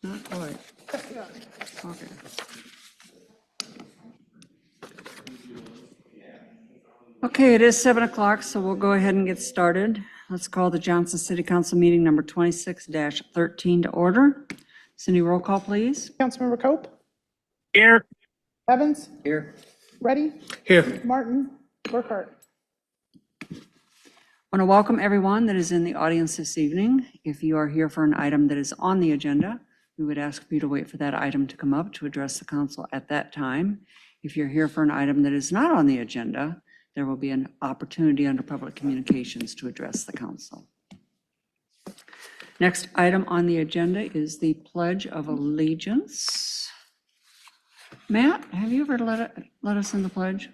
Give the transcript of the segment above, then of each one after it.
Not quite. Okay. Okay, it is 7 o'clock, so we'll go ahead and get started. Let's call the Johnston City Council meeting number 26-13 to order. Cindy, roll call, please. Councilmember Cope, Here. Evans, Here. Reddy, Here. Martin, Burkhart. I want to welcome everyone that is in the audience this evening. If you are here for an item that is on the agenda, we would ask for you to wait for that item to come up to address the council at that time. If you're here for an item that is not on the agenda, there will be an opportunity under public communications to address the council. Next item on the agenda is the Pledge of Allegiance. Matt, have you ever let us in the pledge?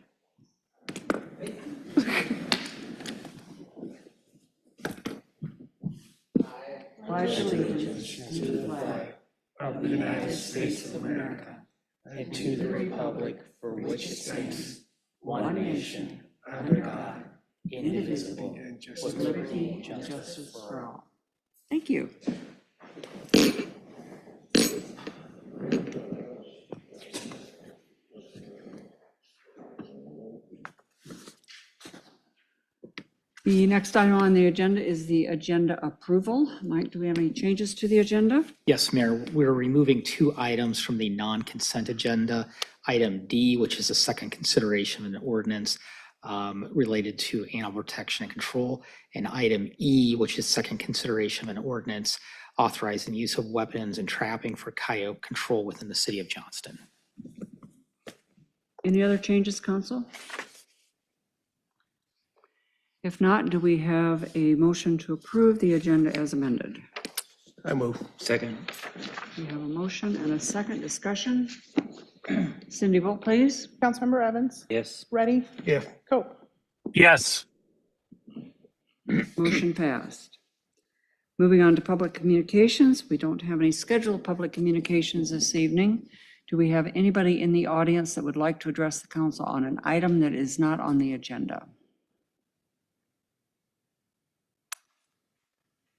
Pledge allegiance to the flag Of the United States of America and to the republic for which it stands, one nation, under God, indivisible, with liberty and justice for all. Thank you. The next item on the agenda is the agenda approval. Mike, do we have any changes to the agenda? Yes, Mayor, we're removing 2 items from the non-consent agenda. Item D, which is a second consideration of an ordinance related to animal protection and control, and item E, which is second consideration of an ordinance authorizing the use of weapons and trapping for coyote control within the city of Johnston. Any other changes, council? If not, do we have a motion to approve the agenda as amended? I move. Second. We have a motion and a second discussion. Cindy, vote please. Councilmember Evans, Yes. Reddy, Yes. Cope. Yes. Motion passed. Moving on to public communications. We don't have any scheduled public communications this evening. Do we have anybody in the audience that would like to address the council on an item that is not on the agenda?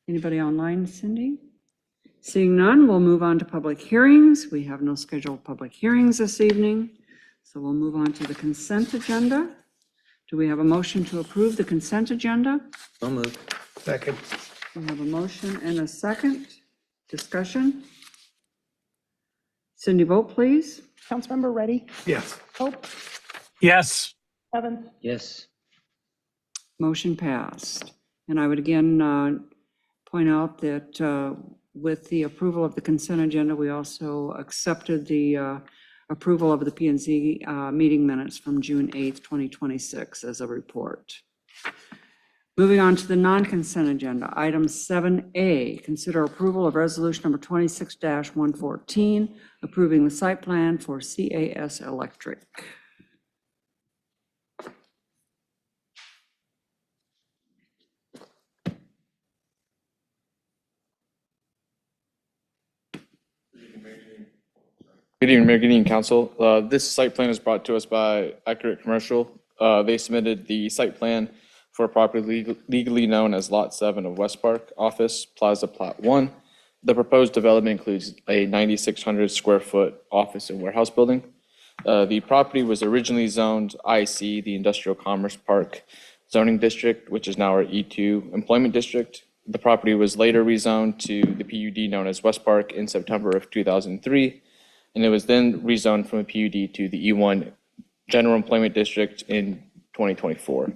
Anybody online, Cindy? Seeing none, we'll move on to public hearings. We have no scheduled public hearings this evening, so we'll move on to the consent agenda. Do we have a motion to approve the consent agenda? So move. Second. We have a motion and a second. Discussion? Cindy, vote please. Councilmember Reddy, Yes. Cope, Yes. Evans, Yes. Motion passed. And I would again point out that with the approval of the consent agenda, we also accepted the approval of the P&Z meeting minutes from June 8th, 2026 as a report. Moving on to the non-consent agenda, item 7A, consider approval of resolution number 26-114, approving the site plan for CAS Electric. Good evening, Mayor, good evening, Council. This site plan is brought to us by Accurate Commercial. They submitted the site plan for a property legally known as Lot 7 of West Park Office Plaza Plat 1. The proposed development includes a 9,600 square foot office and warehouse building. The property was originally zoned IC, the Industrial Commerce Park zoning district, which is now our E2 employment district. The property was later rezoned to the PUD known as West Park in September of 2003. And it was then rezoned from a PUD to the E1 General Employment District in 2024.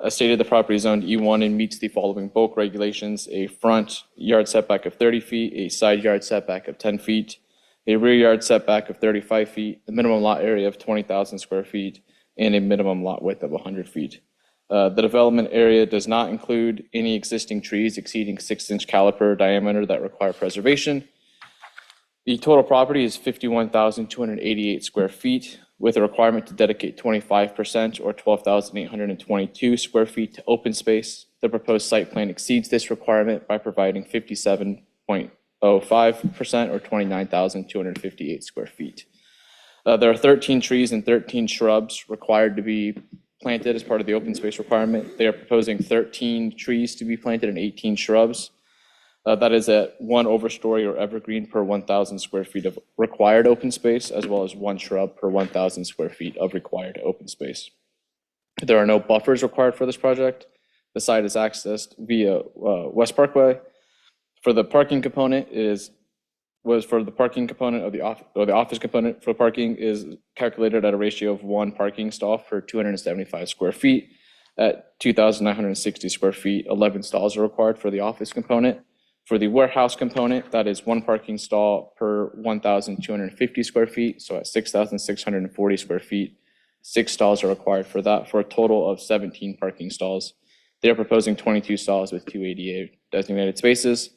As stated, the property is zoned E1 and meets the following bulk regulations: a front yard setback of 30 feet, a side yard setback of 10 feet, a rear yard setback of 35 feet, a minimum lot area of 20,000 square feet, and a minimum lot width of 100 feet. The development area does not include any existing trees exceeding 6-inch caliper diameter that require preservation. The total property is 51,288 square feet, with a requirement to dedicate 25% or 12,822 square feet to open space. The proposed site plan exceeds this requirement by providing 57.05% or 29,258 square feet. There are 13 trees and 13 shrubs required to be planted as part of the open space requirement. They are proposing 13 trees to be planted and 18 shrubs. That is at 1 overstory or evergreen per 1,000 square feet of required open space, as well as 1 shrub per 1,000 square feet of required open space. There are no buffers required for this project. The site is accessed via West Parkway. For the parking component, for the parking component of the office component for parking is calculated at a ratio of 1 parking stall per 275 square feet. At 2,960 square feet, 11 stalls are required for the office component. For the warehouse component, that is 1 parking stall per 1,250 square feet. So at 6,640 square feet, 6 stalls are required for that, for a total of 17 parking stalls. They are proposing 22 stalls with 2 ADA designated spaces.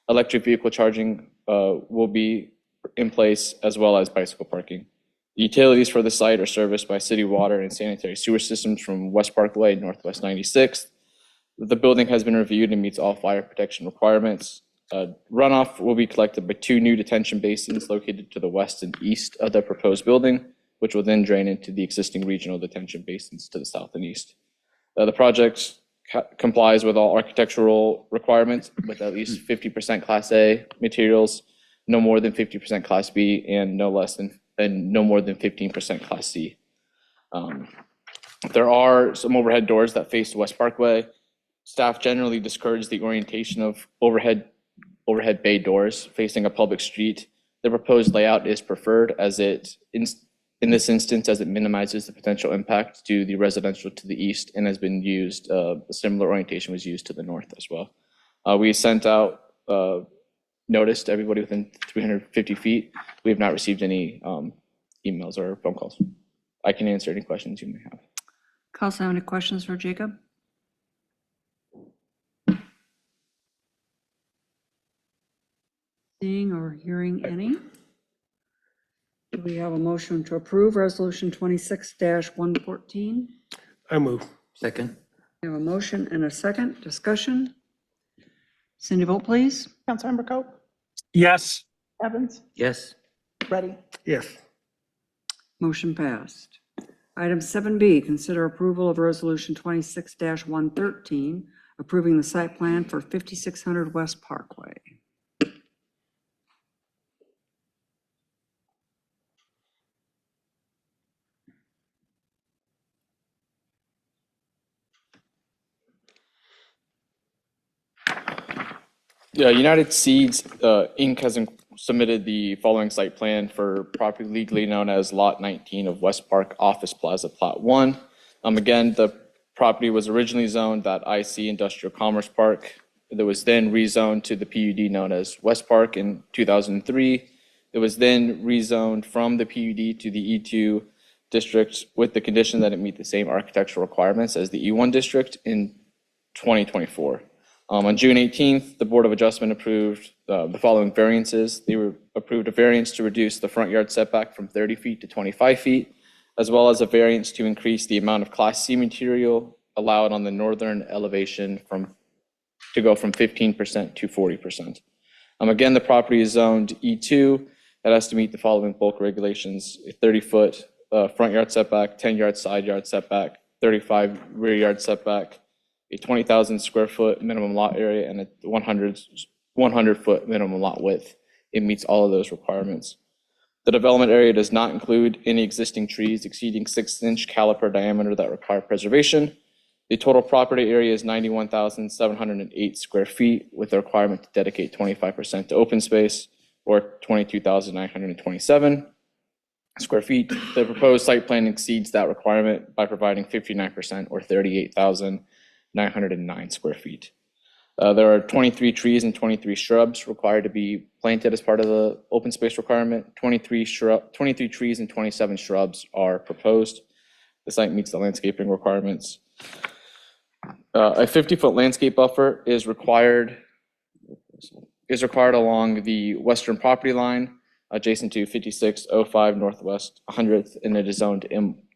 Electric vehicle charging will be in place, as well as bicycle parking. The utilities for the site are serviced by city water and sanitary sewer systems from West Parkway, Northwest 96th. The building has been reviewed and meets all fire protection requirements. Runoff will be collected by 2 new detention basins located to the west and east of the proposed building, which will then drain into the existing regional detention basins to the south and east. The project complies with all architectural requirements with at least 50% Class A materials, no more than 50% Class B, and no more than 15% Class C. There are some overhead doors that face West Parkway. Staff generally discourage the orientation of overhead bay doors facing a public street. The proposed layout is preferred as in this instance, as it minimizes the potential impact to the residential to the east and has been used, a similar orientation was used to the north as well. We sent out notice to everybody within 350 feet. We have not received any emails or phone calls. I can answer any questions you may have. Council, have any questions for Jacob? Seeing or hearing any? Do we have a motion to approve Resolution 26-114? I move. Second. We have a motion and a second. Discussion? Cindy, vote please. Councilmember Coe, Yes. Evans, Yes. Ready, Yes. Motion passed. Item 7B, consider approval of Resolution 26-113, approving the site plan for 5600 West Parkway. Yeah, United Seeds Inc. has submitted the following site plan for property legally known as Lot 19 of West Park Office Plaza Plot 1. Again, the property was originally zoned that IC Industrial Commerce Park. It was then rezoned to the PUD known as West Park in 2003. It was then rezoned from the PUD to the E2 district with the condition that it meet the same architectural requirements as the E1 district in 2024. On June 18th, the Board of Adjustment approved the following variances. They approved a variance to reduce the front yard setback from 30 feet to 25 feet, as well as a variance to increase the amount of Class C material allowed on the northern elevation to go from 15% to 40%. Again, the property is zoned E2. That has to meet the following bulk regulations: a 30-foot front yard setback, 10-yard side yard setback, 35 rear yard setback, a 20,000 square foot minimum lot area, and a 100 foot minimum lot width. It meets all of those requirements. The development area does not include any existing trees exceeding 6-inch caliper diameter that require preservation. The total property area is 91,708 square feet, with a requirement to dedicate 25% to open space, or 22,927 square feet. The proposed site plan exceeds that requirement by providing 59%, or 38,909 square feet. There are 23 trees and 23 shrubs required to be planted as part of the open space requirement. 23 trees and 27 shrubs are proposed. The site meets the landscaping requirements. A 50-foot landscape buffer is required along the western property line, adjacent to 5605 Northwest 100th, and it is zoned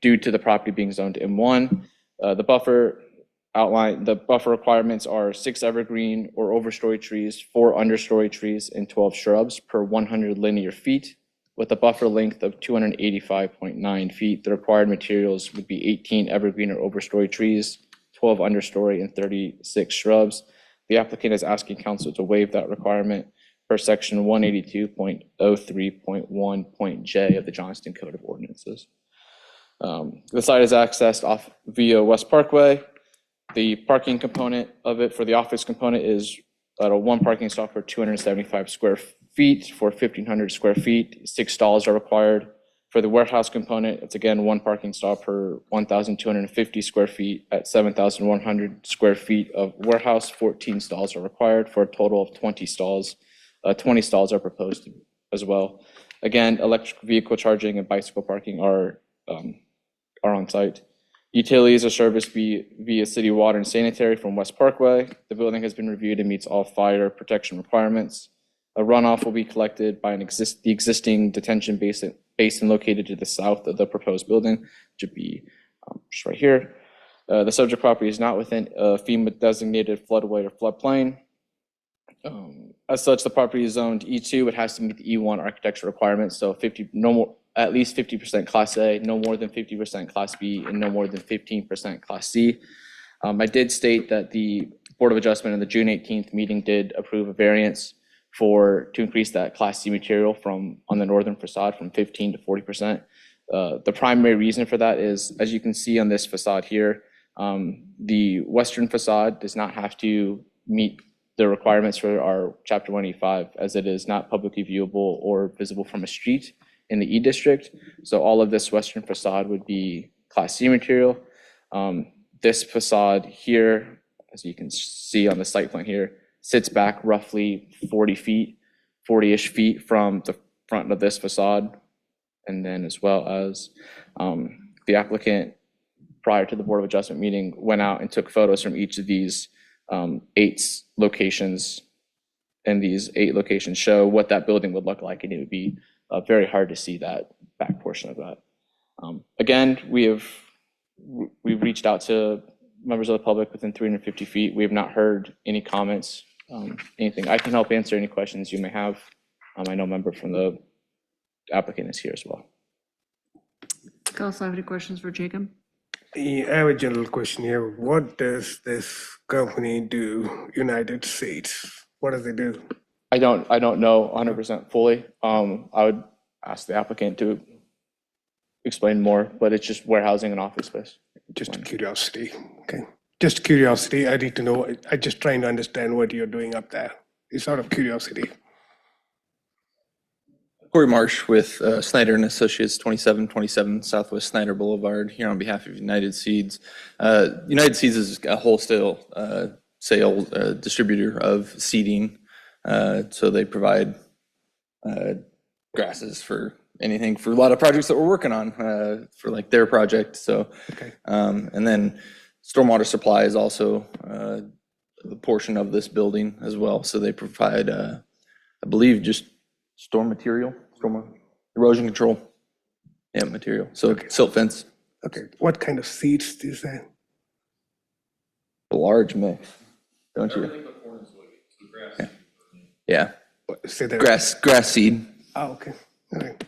due to the property being zoned M1. The buffer requirements are 6 evergreen or overstory trees, 4 understory trees, and 12 shrubs per 100 linear feet, with a buffer length of 285.9 feet. The required materials would be 18 evergreen or overstory trees, 12 understory, and 36 shrubs. The applicant is asking council to waive that requirement per section 182.03.1.j of the Johnston Code of Ordinances. The site is accessed off via West Parkway. The parking component of it for the office component is at a one parking stop per 275 square feet for 1,500 square feet. 6 stalls are required. For the warehouse component, it's again one parking stop per 1,250 square feet at 7,100 square feet of warehouse. 14 stalls are required for a total of 20 stalls. 20 stalls are proposed as well. Again, electric vehicle charging and bicycle parking are on site. Utilities are serviced via city water and sanitary from West Parkway. The building has been reviewed and meets all fire protection requirements. A runoff will be collected by the existing detention basin located to the south of the proposed building, which would be just right here. The subject property is not within a FEMA designated floodway or floodplain. As such, the property is zoned E2. It has to meet the E1 architectural requirements. So at least 50% Class A, no more than 50% Class B, and no more than 15% Class C. I did state that the Board of Adjustment in the June 18th meeting did approve a variance to increase that Class C material on the northern facade from 15 to 40%. The primary reason for that is, as you can see on this facade here, the western facade does not have to meet the requirements for our Chapter 185, as it is not publicly viewable or visible from a street in the E district. So all of this western facade would be Class C material. This facade here, as you can see on the site plan here, sits back roughly 40-ish feet from the front of this facade. And then as well as the applicant, prior to the Board of Adjustment meeting, went out and took photos from each of these 8 locations. And these 8 locations show what that building would look like, and it would be very hard to see that back portion of that. Again, we've reached out to members of the public within 350 feet. We have not heard any comments, anything. I can help answer any questions you may have. I know a member from the applicant is here as well. Council, have any questions for Jacob? I have a general question here. What does this company do, United States? What does it do? I don't know 100% fully. I would ask the applicant to explain more, but it's just warehousing and office space. Just curiosity. Okay. Just curiosity. I need to know. I'm just trying to understand what you're doing up there. It's out of curiosity. Corey Marsh with Snyder and Associates, 2727 Southwest Snyder Boulevard, here on behalf of United Seeds. United Seeds is a wholesale sale distributor of seeding. So they provide grasses for anything, for a lot of projects that we're working on for like their project. So, Okay. And then stormwater supply is also a portion of this building as well. So they provide, I believe, just storm erosion control, material. So silt fence, Okay. What kind of seeds is that? a large mix, don't you? Yeah, Say that. grass seed. Oh, okay. All right.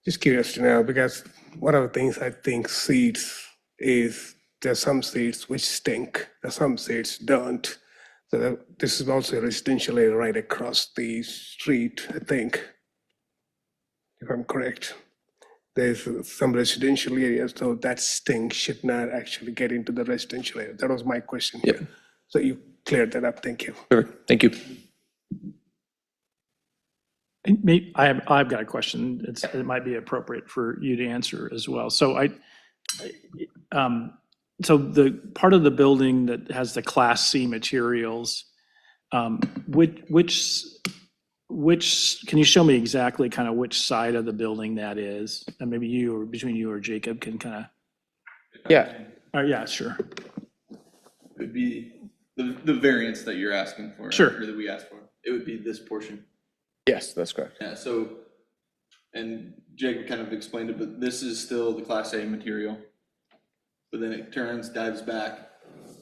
Just curious to know, because one of the things I think seeds is there's some seeds which stink, there's some seeds don't. So this is also a residential area right across the street, I think, if I'm correct. There's some residential areas, so that stink should not actually get into the residential area. That was my question. Yep. So you cleared that up. Thank you. Perfect. Thank you. I've got a question. It might be appropriate for you to answer as well. So so the part of the building that has the Class C materials, which can you show me exactly kind of which side of the building that is? And maybe you, or between you or Jacob, can kind of. Yeah. Yeah, sure. It would be the variance that you're asking for. Sure. Or that we asked for. It would be this portion. Yes, that's correct. Yeah, so, and Jacob kind of explained it, but this is still the Class A material. But then it dives back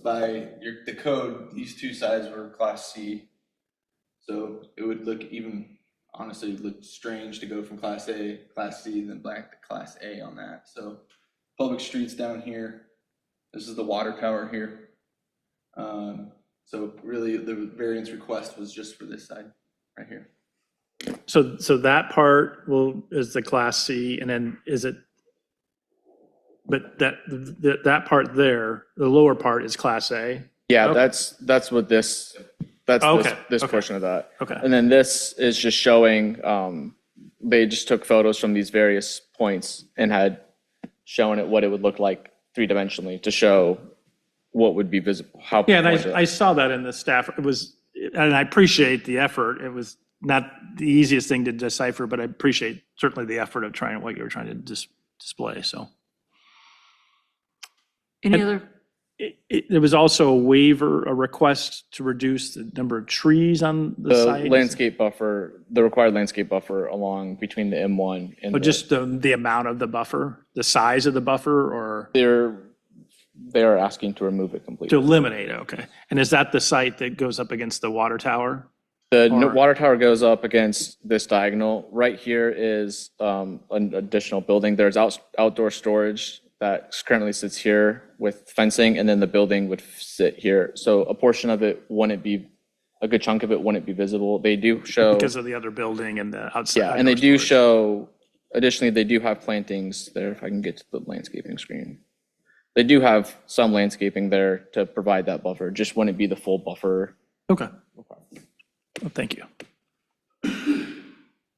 by the code, these two sides were Class C. So it would honestly look strange to go from Class A, Class C, then back to Class A on that. So public streets down here, this is the water tower here. So really, the variance request was just for this side, right here. So that part is the Class C, and then is it, but that part there, the lower part is Class A? Yeah, Okay. that's what this, that's Okay, this okay. portion of that. Okay. And then this is just showing, they just took photos from these various points and had shown it what it would look like three-dimensionally to show what would be visible, how. Yeah, and I saw that in the staff, and I appreciate the effort. It was not the easiest thing to decipher, but I appreciate certainly the effort of trying, what you were trying to display, so. Any other, There was also a waiver, a request to reduce the number of trees on the The site? landscape buffer, the required landscape buffer along between the M1 and Or just the amount of the buffer, the size of the buffer, or they're asking to remove it to completely. eliminate it? Okay. And is that the site that goes up against the water tower? The or- water tower goes up against this diagonal. Right here is an additional building. There's outdoor storage that currently sits here with fencing, and then the building would sit here. So a portion of it wouldn't be, a good chunk of it wouldn't be visible. They do show. Because of the other building and the outside? Yeah, and they outdoor do storage. show, additionally, they do have plantings there, if I can get to the landscaping screen. They do have some landscaping there to provide that buffer, just wouldn't be the full buffer. Okay. Well, thank you.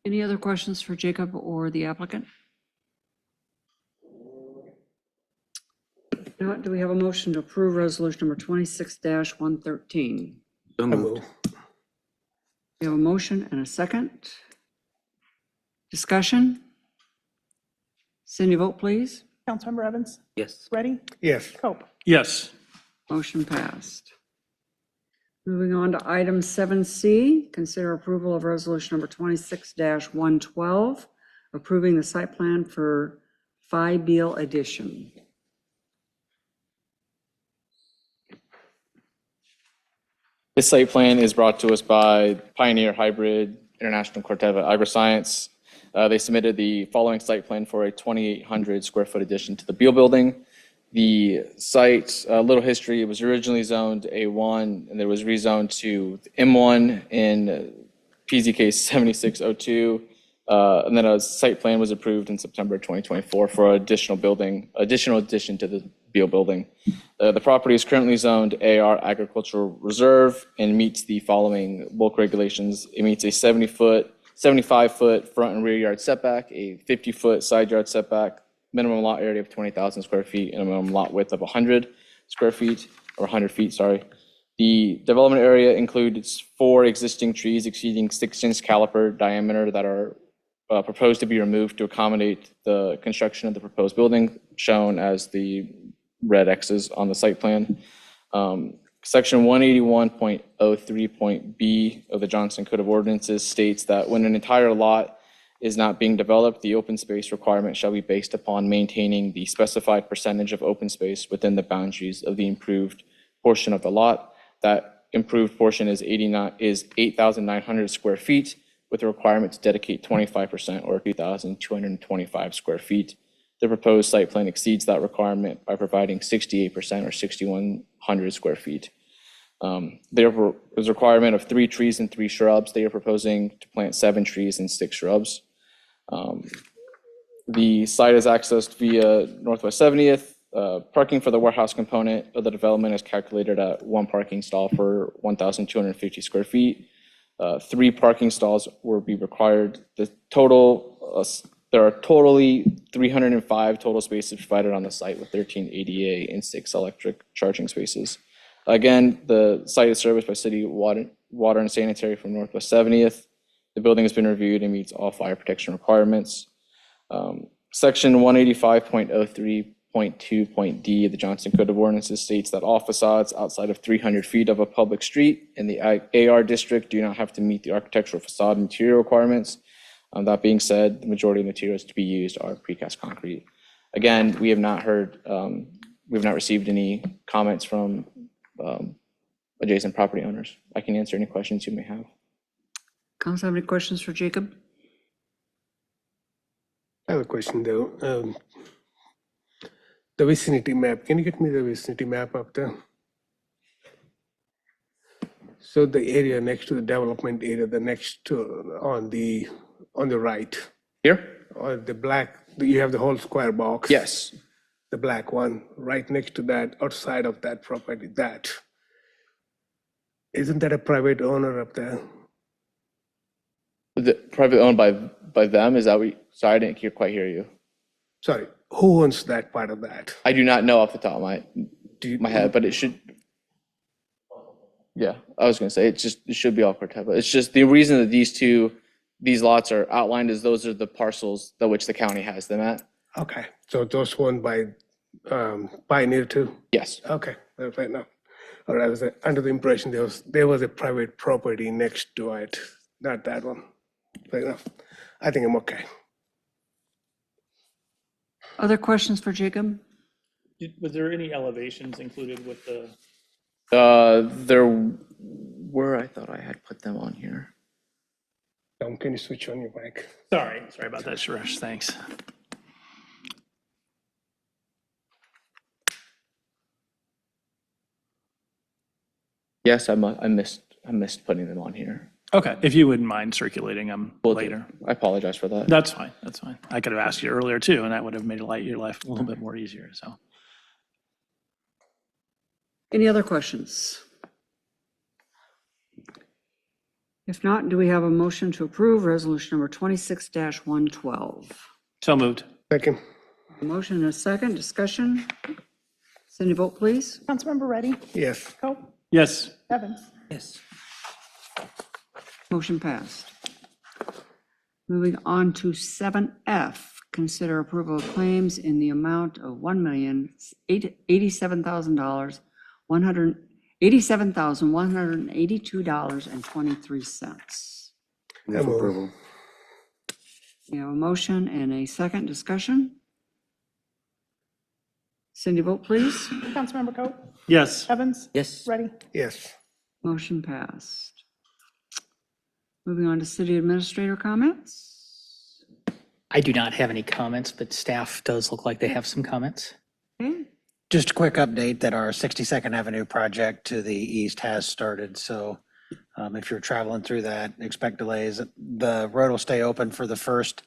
any other questions for Jacob or the applicant? If not, do we have a motion to approve resolution number 26-113? I move. We have a motion and a second. Discussion? Cindy, vote please. Councilmember Evans? Yes. Ready? Yes. Cope? Yes. Motion passed. Moving on to item 7C, consider approval of resolution number 26-112, approving the site plan for Phi Beal addition. This site plan is brought to us by Pioneer Hybrid International Corteva Agriscience. They submitted the following site plan for a 2,800 square foot addition to the Beal Building. The site, a little history, it was originally zoned A1 and it was rezoned to M1 in PZK 7602. And then a site plan was approved in September 2024 for additional addition to the Beal Building. The property is currently zoned AR Agricultural Reserve and meets the following bulk regulations. It meets a 75-foot front and rear yard setback, a 50-foot side yard setback, minimum lot area of 20,000 square feet, and a minimum lot width of 100 square feet, or 100 feet, sorry. The development area includes 4 existing trees exceeding 6-inch caliper diameter that are proposed to be removed to accommodate the construction of the proposed building, shown as the red X's on the site plan. Section 181.03.b of the Johnston Code of Ordinances states that when an entire lot is not being developed, the open space requirement shall be based upon maintaining the specified percentage of open space within the boundaries of the improved portion of the lot. That improved portion is 8,900 square feet, with a requirement to dedicate 25% or 2,225 square feet. The proposed site plan exceeds that requirement by providing 68% or 6,100 square feet. There is a requirement of 3 trees and 3 shrubs. They are proposing to plant 7 trees and 6 shrubs. The site is accessed via Northwest 70th. Parking for the warehouse component of the development is calculated at 1 parking stall for 1,250 square feet. 3 parking stalls will be required. The total, there are totally 305 total spaces provided on the site with 13 ADA and 6 electric charging spaces. Again, the site is serviced by city water and sanitary from Northwest 70th. The building has been reviewed and meets all fire protection requirements. Section 185.03.2.d of the Johnston Code of Ordinances states that all facades outside of 300 feet of a public street in the AR district do not have to meet the architectural facade material requirements. That being said, the majority of materials to be used are precast concrete. Again, we have not received any comments from adjacent property owners. I can answer any questions you may have. Council have any questions for Jacob? I have a question though. The vicinity map, can you get me the vicinity map up there? So the area next to the development area, the next to, on the right, Here? or the black, you have the whole square box. Yes. The black one, right next to that, outside of that property, that. Isn't that a private owner up there? The private owned by them, is that what, sorry, I didn't quite hear you. Sorry, who owns that part of that? I do not know off the top of Do you, my head, but it should. Yeah, I was gonna say, it should be all Corteva. It's just the reason that these lots are outlined is those are the parcels that which the county has them at. Okay, so those one by Pioneer too? Yes. Okay, fair enough. All right, I was under the impression there was a private property next to it, not that one. Fair enough. I think I'm okay. Other questions for Jacob? Was there any elevations included with the? There were, I thought I had put them on here. Tom, can you switch on your mic? Sorry about that, Suresh, thanks. Yes, I missed putting them on here. Okay, if you wouldn't mind circulating them Will do. later. I apologize for that. That's fine. I could have asked you earlier too, and that would have made your life a little bit more easier, so. Any other questions? If not, do we have a motion to approve resolution number 26-112? So moved. Second. A motion and a second, discussion. Cindy, vote please. Councilmember Reddy, Yes. Coe, Yes. Evans, Yes. Motion passed. Moving on to 7F, consider approval of claims in the amount of $1,087,100. $87,182.23. Move for approval. We have a motion and a second, discussion. Cindy, vote please. Councilmember Coe, Yes. Evans, Yes. Reddy, Yes. Motion passed. Moving on to city administrator comments. I do not have any comments, but staff does look like they have some comments. Okay, Just a quick update that our 62nd Avenue project to the east has started. So if you're traveling through that, expect delays. The road will stay open for the first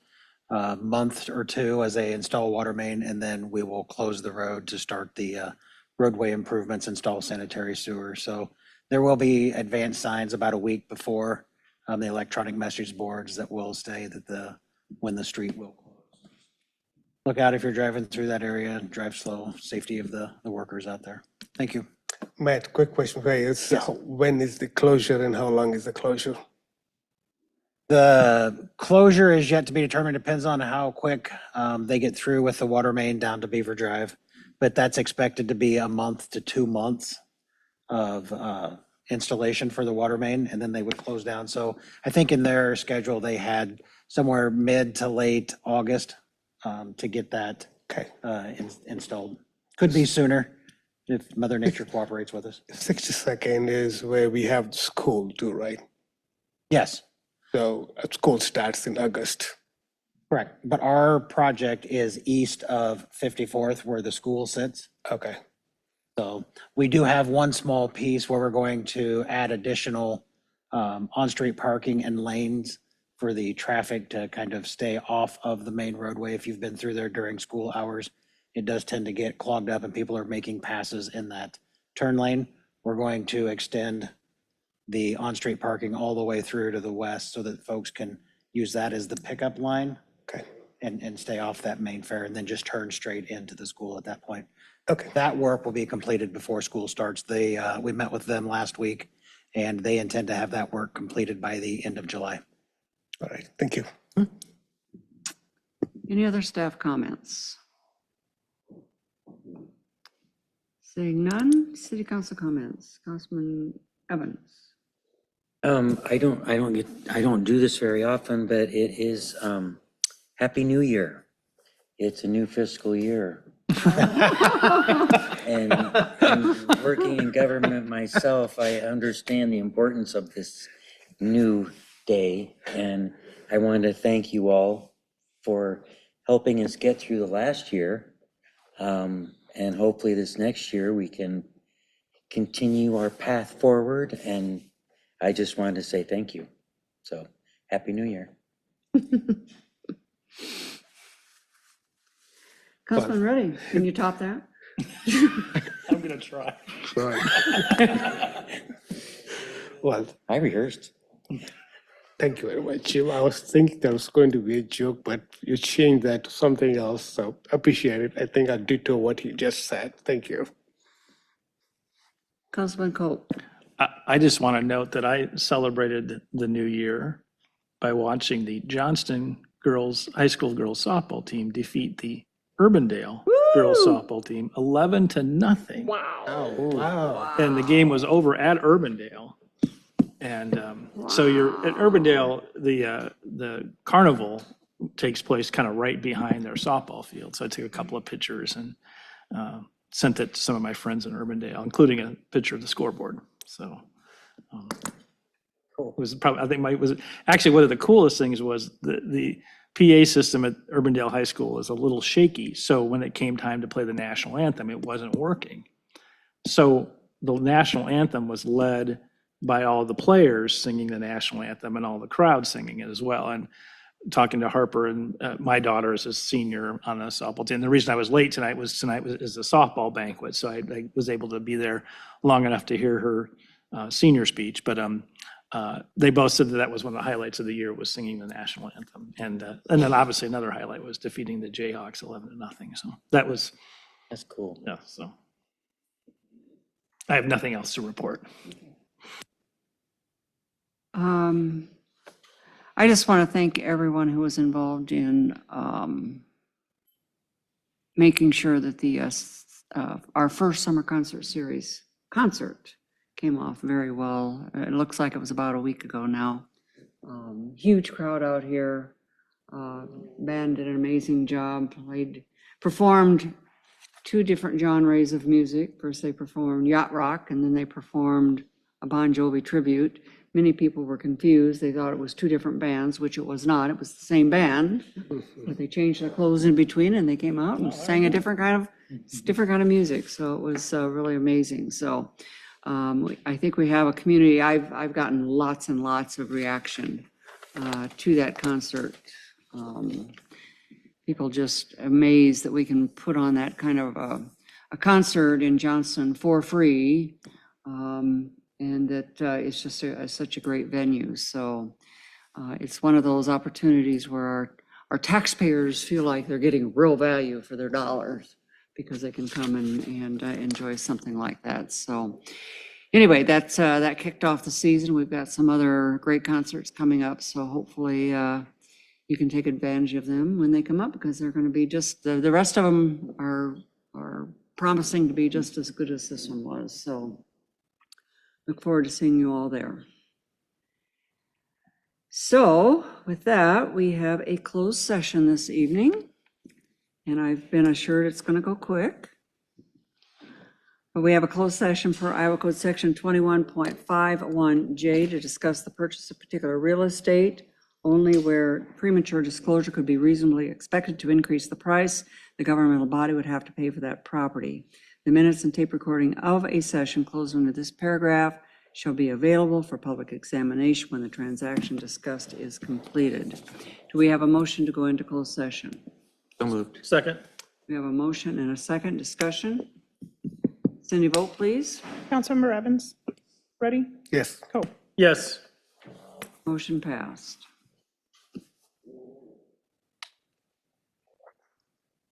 month or two as they install water main, and then we will close the road to start the roadway improvements, install sanitary sewer. So there will be advanced signs about a week before the electronic message boards that will say that when the street will close. Look out if you're driving through that area, drive slow, safety of the workers out there. Thank you. Matt, quick question for you. When is the closure and how long is the closure? The closure is yet to be determined, depends on how quick they get through with the water main down to Beaver Drive. But that's expected to be a month to 2 months of installation for the water main, and then they would close down. So I think in their schedule, they had somewhere mid to late August to get that Okay. installed. Could be sooner if Mother Nature cooperates with us. 62nd is where we have school too, right? Yes, So school starts in August. correct. But our project is east of 54th where the school sits. Okay. So we do have one small piece where we're going to add additional on-street parking and lanes for the traffic to kind of stay off of the main roadway. If you've been through there during school hours, it does tend to get clogged up and people are making passes in that turn lane. We're going to extend the on-street parking all the way through to the west so that folks can use that as the pickup line Okay. and stay off that main fare and then just turn straight into the school at that point. Okay. That work will be completed before school starts. We met with them last week and they intend to have that work completed by the end of July. All right. Thank you. any other staff comments? Seeing none, city council comments. Councilman Evans. I don't do this very often, but it is Happy New Year. It's a new fiscal year. And working in government myself, I understand the importance of this new day. And I wanted to thank you all for helping us get through the last year. And hopefully this next year we can continue our path forward and I just wanted to say thank you. So, Happy New Year. Councilman Reddy, can you top that? I'm gonna try. Right. Well, I rehearsed. thank you very much, Jim. I was thinking that was going to be a joke, but you changed that to something else, so appreciate it. I think I ditto what you just said. Thank you. Councilman Cope. I just want to note that I celebrated the new year by watching the Johnston high school girls softball team defeat the Urbandale girls softball team 11-0. Oh, wow. And the game was over at Urbandale. And so you're at Urbandale, the carnival takes place kind of right behind their softball field. So I took a couple of pictures and sent it to some of my friends in Urbandale, including a picture of the scoreboard. So it was probably, I think was actually one of the coolest things was the PA system at Urbandale High School is a little shaky. So when it came time to play the national anthem, it wasn't working. So the national anthem was led by all the players singing the national anthem and all the crowd singing it as well. And talking to Harper, and my daughter is a senior on the softball team. The reason I was late tonight is the softball banquet, so I was able to be there long enough to hear her senior speech. But they both said that was one of the highlights of the year was singing the national anthem, and then obviously another highlight was defeating the Jayhawks 11-0. So that was That's cool. yeah. So I have nothing else to report. I just want to thank everyone who was involved in making sure that our first summer concert series concert came off very well. It looks like it was about a week ago now. Huge crowd out here. Band did an amazing job. Performed two different genres of music. First, they performed yacht rock, and then they performed a Bon Jovi tribute. Many people were confused. They thought it was two different bands, which it was not. It was the same band, but they changed their clothes in between, and they came out and sang a different kind of music. So it was really amazing. So I think we have a community. I've gotten lots and lots of reaction to that concert. People just amazed that we can put on that kind of a concert in Johnston for free. And that it's just such a great venue. So it's one of those opportunities where our taxpayers feel like they're getting real value for their dollars because they can come and enjoy something like that. So anyway, that kicked off the season. We've got some other great concerts coming up. So hopefully you can take advantage of them when they come up because they're going to be just, the rest of them are promising to be just as good as this one was. So look forward to seeing you all there. So with that, we have a closed session this evening, and I've been assured it's going to go quick. But we have a closed session per Iowa Code Section 21.51J to discuss the purchase of particular real estate only where premature disclosure could be reasonably expected to increase the price the governmental body would have to pay for that property. The minutes and tape recording of a session closed under this paragraph shall be available for public examination when the transaction discussed is completed. Do we have a motion to go into closed session? So moved. Second. We have a motion and a second discussion. Cindy, vote please. Councilmember Evans? Ready? Yes. Cope? Yes. Motion passed.